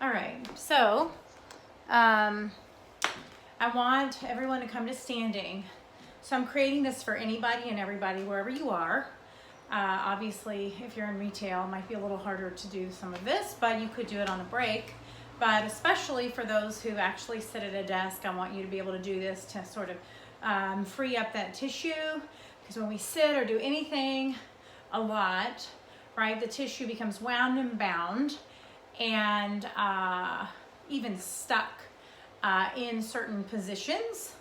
All right, so I want everyone to come to standing. So I'm creating this for anybody and everybody, wherever you are. Obviously, if you're in retail, it might be a little harder to do some of this, but you could do it on a break. But especially for those who actually sit at a desk, I want you to be able to do this to sort of free up that tissue. Because when we sit or do anything a lot, right, the tissue becomes wound and bound and even stuck in certain positions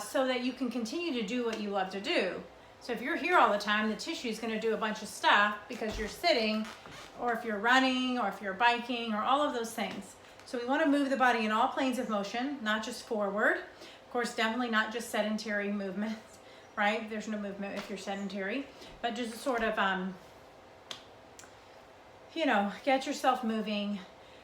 so that you can continue to do what you love to do. So if you're here all the time, the tissue is going to do a bunch of stuff because you're sitting, or if you're running, or if you're biking, or all of those things. So we want to move the body in all planes of motion, not just forward. Of course, definitely not just sedentary movements, right? There's no movement if you're sedentary, but just sort of, get yourself moving.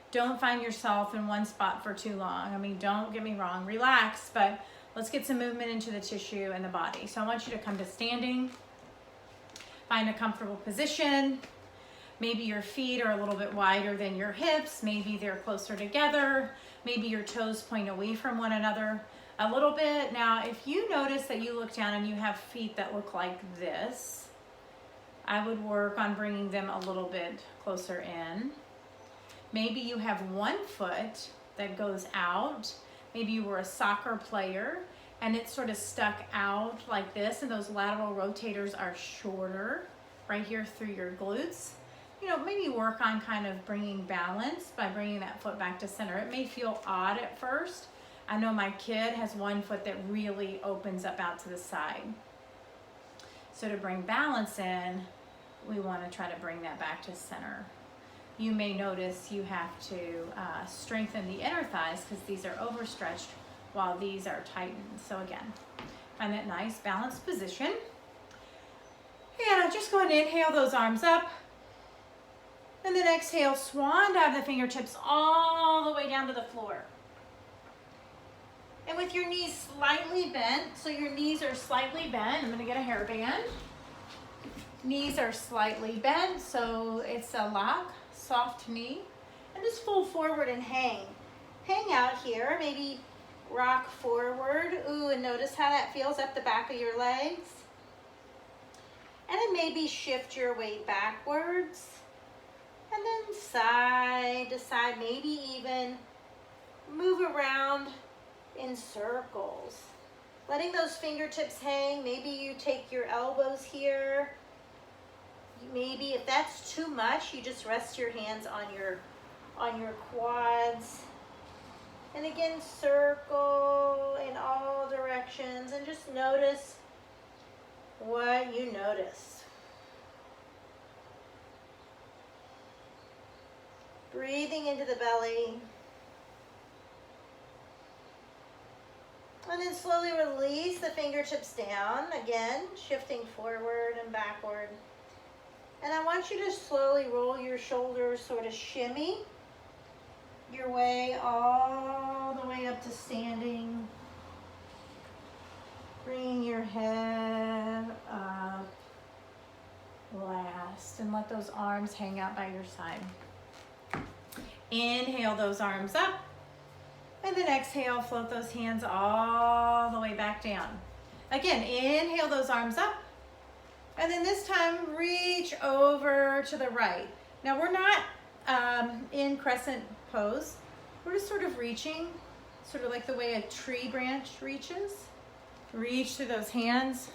Don't find yourself in one spot for too long. I mean, don't get me wrong, relax, but let's get some movement into the tissue and the body. So I want you to come to standing, find a comfortable position. Maybe your feet are a little bit wider than your hips. Maybe they're closer together. Maybe your toes point away from one another a little bit. Now, if you notice that you look down and you have feet that look like this, I would work on bringing them a little bit closer in. Maybe you have one foot that goes out. Maybe you were a soccer player and it's sort of stuck out like this, and those lateral rotators are shorter right here through your glutes. Maybe work on kind of bringing balance by bringing that foot back to center. It may feel odd at first. I know my kid has one foot that really opens up out to the side. So to bring balance in, we want to try to bring that back to center. You may notice you have to strengthen the inner thighs because these are overstretched while these are tightened. So again, find that nice balanced position. And I'll just go ahead and inhale those arms up. And then exhale, swan dive the fingertips all the way down to the floor. And with your knees slightly bent, so your knees are slightly bent. I'm going to get a hairband. Knees are slightly bent, so it's a lock, soft knee. And just fold forward and hang. Hang out here, maybe rock forward. Ooh, and notice how that feels up the back of your legs. And then maybe shift your weight backwards. And then side to side, maybe even move around in circles. Letting those fingertips hang. Maybe you take your elbows here. Maybe if that's too much, you just rest your hands on your quads. And again, circle in all directions and just notice what you notice. Breathing into the belly. And then slowly release the fingertips down. Again, shifting forward and backward. And I want you to slowly roll your shoulders, sort of shimmy your way all the way up to standing. Bring your head up last and let those arms hang out by your side. Inhale those arms up, and then exhale, float those hands all the way back down. Again, inhale those arms up, and then this time reach over to the right. Now we're not in crescent pose. We're just sort of reaching, sort of like the way a tree branch reaches. Reach through those hands.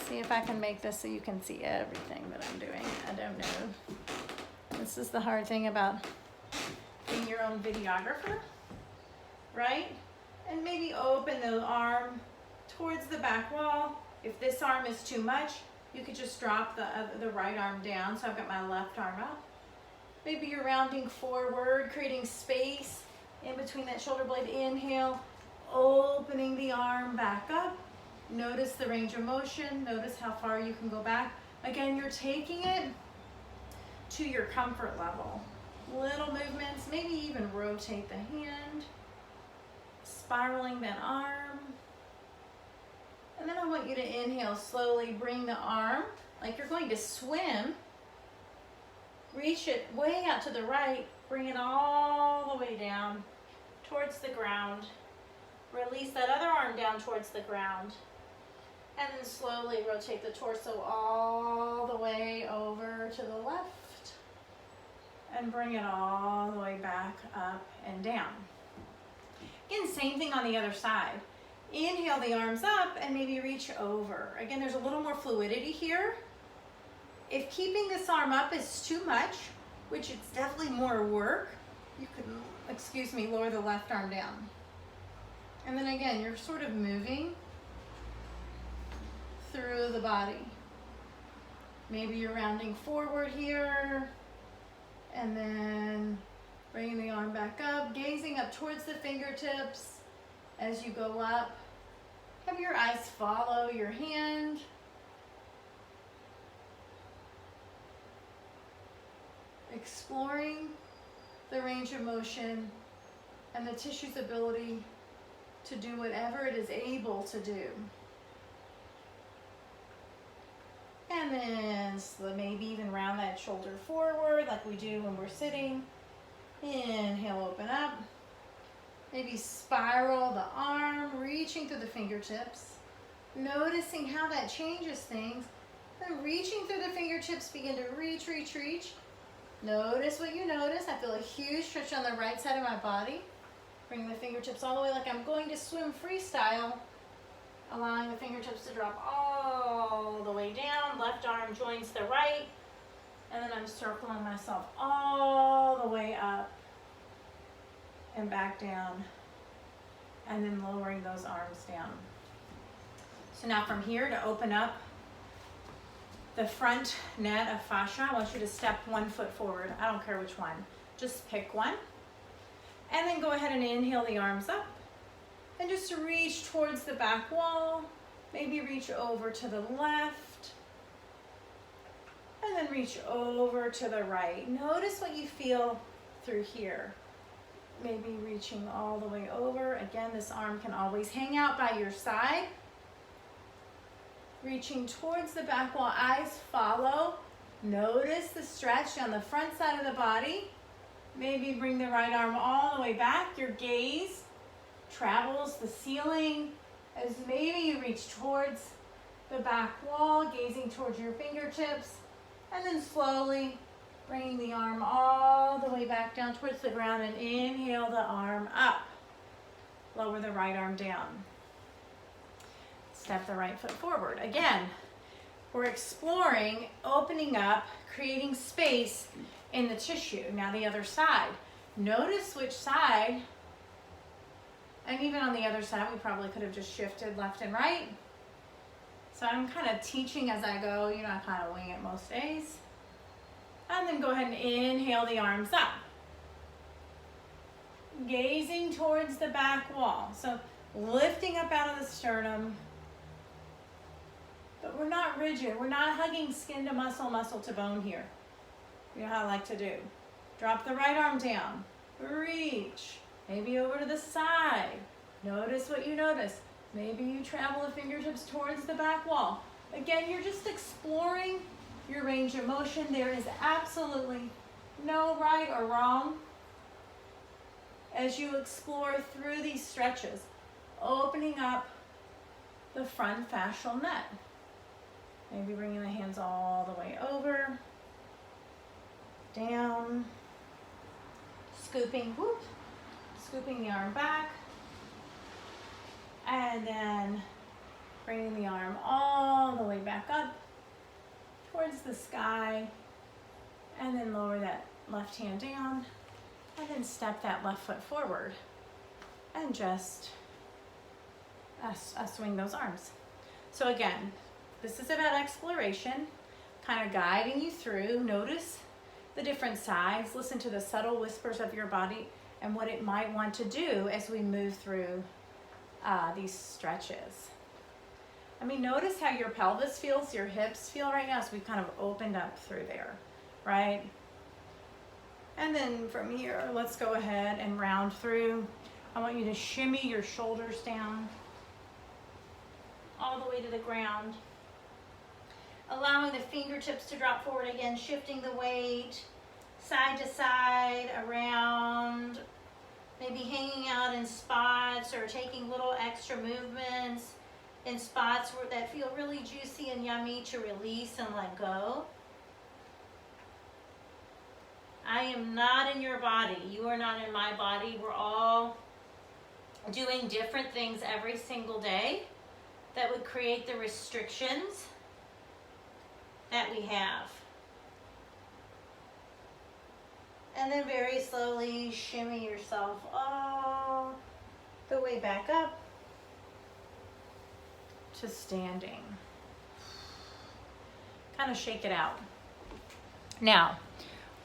See if I can make this so you can see everything that I'm doing. I don't know. This is the hard thing about being your own videographer, right? And maybe open the arm towards the back wall. If this arm is too much, you could just drop the right arm down. So I've got my left arm up. Maybe you're rounding forward, creating space in between that shoulder blade. Inhale, opening the arm back up. Notice the range of motion. Notice how far you can go back. Again, you're taking it to your comfort level. Little movements, maybe even rotate the hand, spiraling that arm. And then I want you to inhale slowly, bring the arm like you're going to swim Reach it way out to the right. Bring it all the way down towards the ground. Release that other arm down towards the ground. And then slowly rotate the torso all the way over to the left. And bring it all the way back up and down. Again, same thing on the other side. Inhale the arms up and maybe reach over. Again, there's a little more fluidity here. If keeping this arm up is too much, which it's definitely more work, you can, lower the left arm down. And then again, you're sort of moving through the body. Maybe you're rounding forward here, and then bringing the arm back up, gazing up towards the fingertips as you go up. Have your eyes follow your hand. Exploring the range of motion and the tissue's ability to do whatever it is able to do. And then maybe even round that shoulder forward like we do when we're sitting. Inhale, open up. Maybe spiral the arm, reaching through the fingertips. Noticing how that changes things. Then reaching through the fingertips, begin to reach, reach, reach. Notice what you notice. I feel a huge stretch on the right side of my body. Bring the fingertips all the way like I'm going to swim freestyle. Allowing the fingertips to drop all the way down. Left arm joins the right. And then I'm circling myself all the way up and back down. And then lowering those arms down. So now from here to open up the front net of fascia, I want you to step 1 foot forward. I don't care which one. Just pick one. And then go ahead and inhale the arms up. And just reach towards the back wall. Maybe reach over to the left. And then reach over to the right. Notice what you feel through here. Maybe reaching all the way over. Again, this arm can always hang out by your side. Reaching towards the back wall, eyes follow. Notice the stretch down the front side of the body. Maybe bring the right arm all the way back. Your gaze travels the ceiling as maybe you reach towards the back wall, gazing towards your fingertips, and then slowly bringing the arm all the way back down towards the ground and inhale the arm up. Lower the right arm down. Step the right foot forward. Again, we're exploring, opening up, creating space in the tissue. Now the other side. Notice which side, and even on the other side, we probably could have just shifted left and right. So I'm kind of teaching as I go, I kind of wing it most days. And then go ahead and inhale the arms up. Gazing towards the back wall. So lifting up out of the sternum. But we're not rigid. We're not hugging skin to muscle, muscle to bone here. You know how I like to do. Drop the right arm down. Reach. Maybe over to the side. Notice what you notice. Maybe you travel the fingertips towards the back wall. Again, you're just exploring your range of motion. There is absolutely no right or wrong as you explore through these stretches, opening up the front fascial net. Maybe bringing the hands all the way over, down, scooping, whoop, scooping the arm back, and then bringing the arm all the way back up towards the sky, and then lower that left hand down, and then step that left foot forward, and just swing those arms. So again, this is about exploration, kind of guiding you through. Notice the different sides, listen to the subtle whispers of your body and what it might want to do as we move through these stretches. Notice how your pelvis feels, your hips feel right now, so we've kind of opened up through there, right? And then from here, let's go ahead and round through. I want you to shimmy your shoulders down all the way to the ground. Allowing the fingertips to drop forward again, shifting the weight. side to side, around, maybe hanging out in spots or taking little extra movements in spots that feel really juicy and yummy to release and let go. I am not in your body. You are not in my body. We're all doing different things every single day that would create the restrictions that we have. And then very slowly shimmy yourself all the way back up to standing. Kind of shake it out. Now,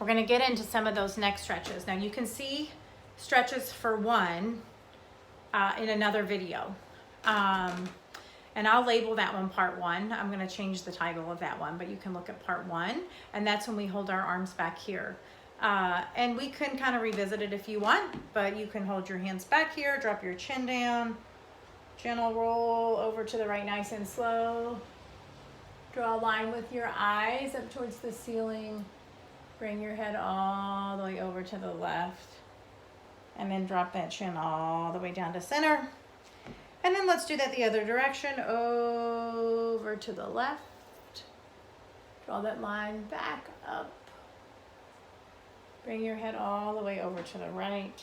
we're going to get into some of those neck stretches. Now, you can see stretches for one in another video. And I'll label that one part 1. I'm going to change the title of that one, but you can look at part 1. And that's when we hold our arms back here. And we can kind of revisit it if you want, but you can hold your hands back here, drop your chin down, gentle roll over to the right nice and slow. Draw a line with your eyes up towards the ceiling. Bring your head all the way over to the left. And then drop that chin all the way down to center. And then let's do that the other direction, over to the left. Draw that line back up. Bring your head all the way over to the right.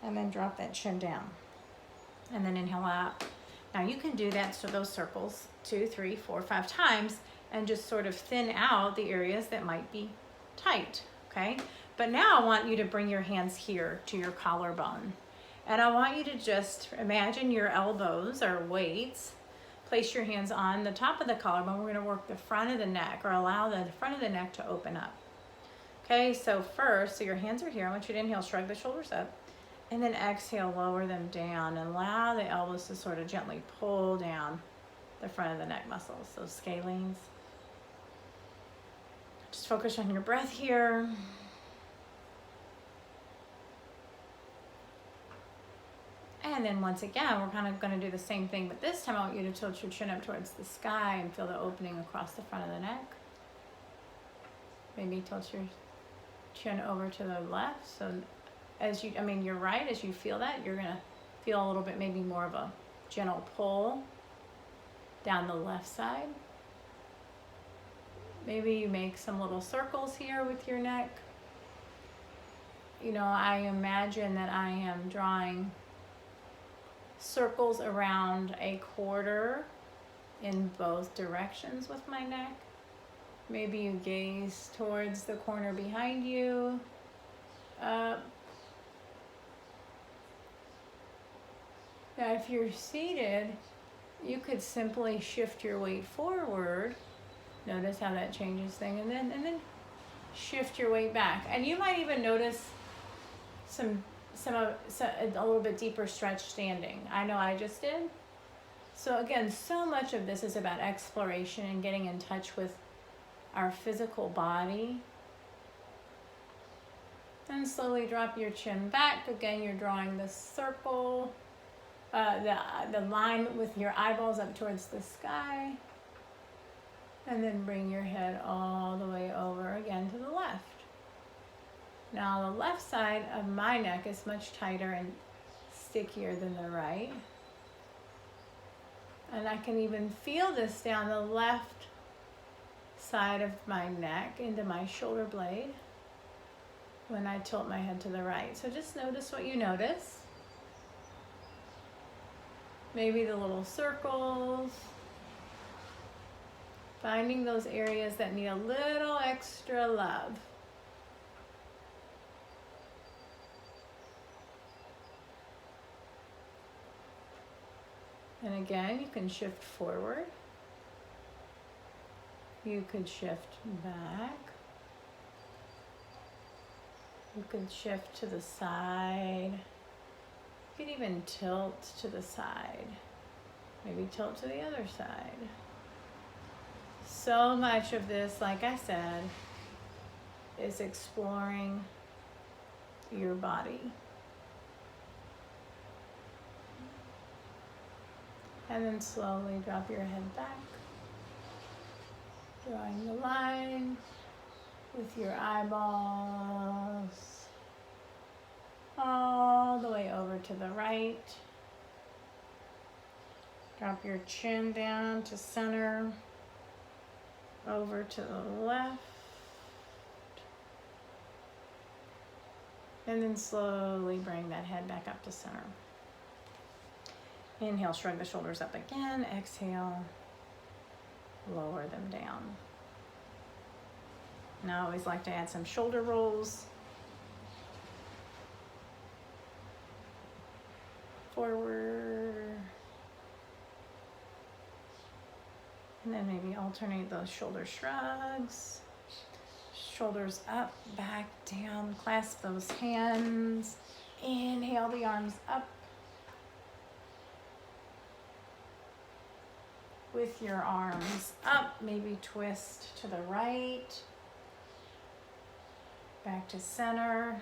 And then drop that chin down. And then inhale out. Now you can do that, so those circles 2, 3, 4, 5 times, and just sort of thin out the areas that might be tight, okay? But now I want you to bring your hands here to your collarbone. And I want you to just imagine your elbows are weights. Place your hands on the top of the collarbone. We're gonna work the front of the neck, or allow the front of the neck to open up. Okay, so first, so your hands are here. I want you to inhale, shrug the shoulders up. And then exhale, lower them down, and allow the elbows to sort of gently pull down the front of the neck muscles, those scalenes. Just focus on your breath here. And then once again, we're kind of going to do the same thing, but this time I want you to tilt your chin up towards the sky and feel the opening across the front of the neck. Maybe tilt your chin over to the left. So as you, you're right, as you feel that, you're going to feel a little bit maybe more of a gentle pull down the left side. Maybe you make some little circles here with your neck. You know, I imagine that I am drawing circles around a quarter in both directions with my neck. Maybe you gaze towards the corner behind you, up. Now if you're seated, you could simply shift your weight forward. Notice how that changes things, and then shift your weight back. And you might even notice a little bit deeper stretch standing. I know I just did. So again, so much of this is about exploration and getting in touch with our physical body. And slowly drop your chin back. Again, you're drawing the circle, the line with your eyeballs up towards the sky. And then bring your head all the way over again to the left. Now the left side of my neck is much tighter and stickier than the right. And I can even feel this down the left side of my neck into my shoulder blade when I tilt my head to the right. So just notice what you notice. Maybe the little circles. Finding those areas that need a little extra love. And again, you can shift forward. You could shift back. You could shift to the side. You could even tilt to the side. Maybe tilt to the other side. So much of this, like I said, is exploring your body. And then slowly drop your head back, drawing the line with your eyeballs all the way over to the right. Drop your chin down to center, over to the left, and then slowly bring that head back up to center. Inhale, shrug the shoulders up again. Exhale, lower them down. Now I always like to add some shoulder rolls. Forward. And then maybe alternate those shoulder shrugs. Shoulders up, back, down. Clasp those hands. Inhale the arms up. With your arms up, maybe twist to the right. Back to center.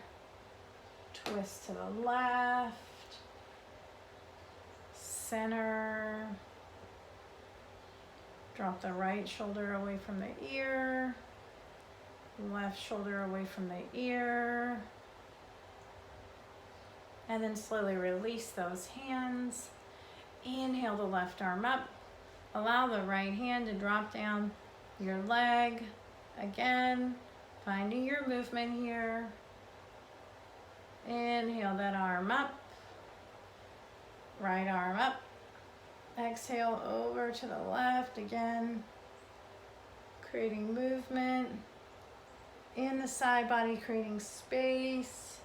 Twist to the left. Center. Drop the right shoulder away from the ear. Left shoulder away from the ear. And then slowly release those hands. Inhale the left arm up. Allow the right hand to drop down your leg. Again, finding your movement here. Inhale that arm up. Right arm up. Exhale over to the left again. Creating movement in the side body, creating space.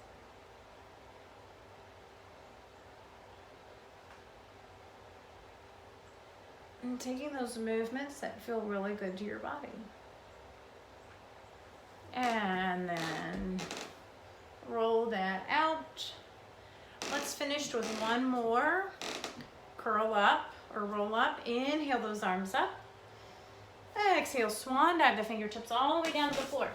And taking those movements that feel really good to your body. And then roll that out. Let's finish with one more. Curl up or roll up. Inhale those arms up. Exhale, swan dive the fingertips all the way down to the floor.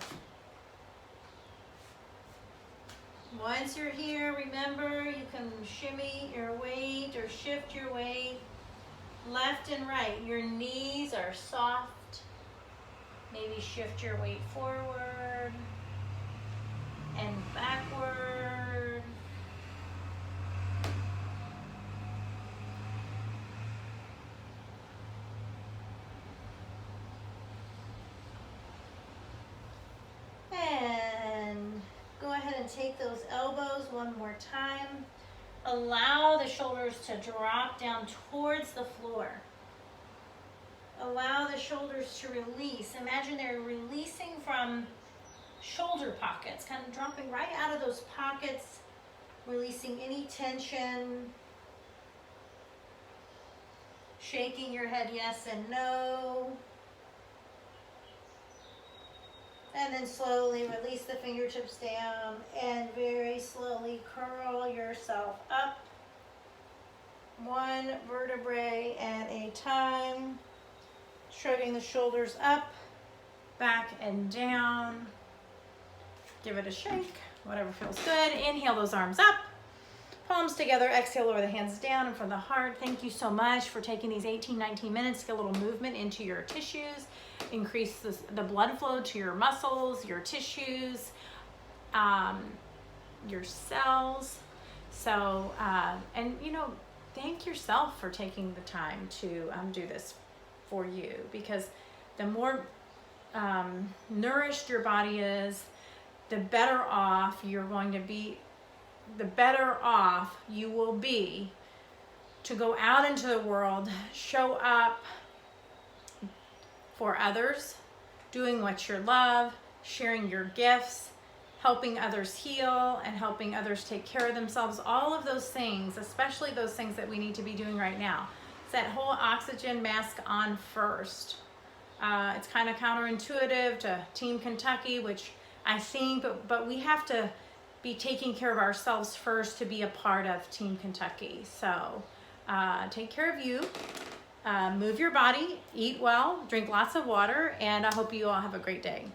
Once you're here, remember you can shimmy your weight or shift your weight left and right. Your knees are soft. Maybe shift your weight forward and backward. And go ahead and take those elbows one more time. Allow the shoulders to drop down towards the floor. Allow the shoulders to release. Imagine they're releasing from shoulder pockets, kind of dropping right out of those pockets, releasing any tension. Shaking your head yes and no. And then slowly release the fingertips down and very slowly curl yourself up. One vertebrae at a time. Shrugging the shoulders up, back and down. Give it a shake, whatever feels good. Inhale those arms up. Palms together, exhale, lower the hands down and from the heart. Thank you so much for taking these 18, 19 minutes to get a little movement into your tissues. Increase the blood flow to your muscles, your tissues, your cells. So, and you know, thank yourself for taking the time to do this for you, because the more nourished your body is, the better off you're going to be, the better off you will be to go out into the world, show up for others, doing what you love, sharing your gifts, helping others heal and helping others take care of themselves. All of those things, especially those things that we need to be doing right now. It's that whole oxygen mask on first. It's kind of counterintuitive to Team Kentucky, which I think, but we have to be taking care of ourselves first to be a part of Team Kentucky. So take care of you, move your body, eat well, drink lots of water, and I hope you all have a great day.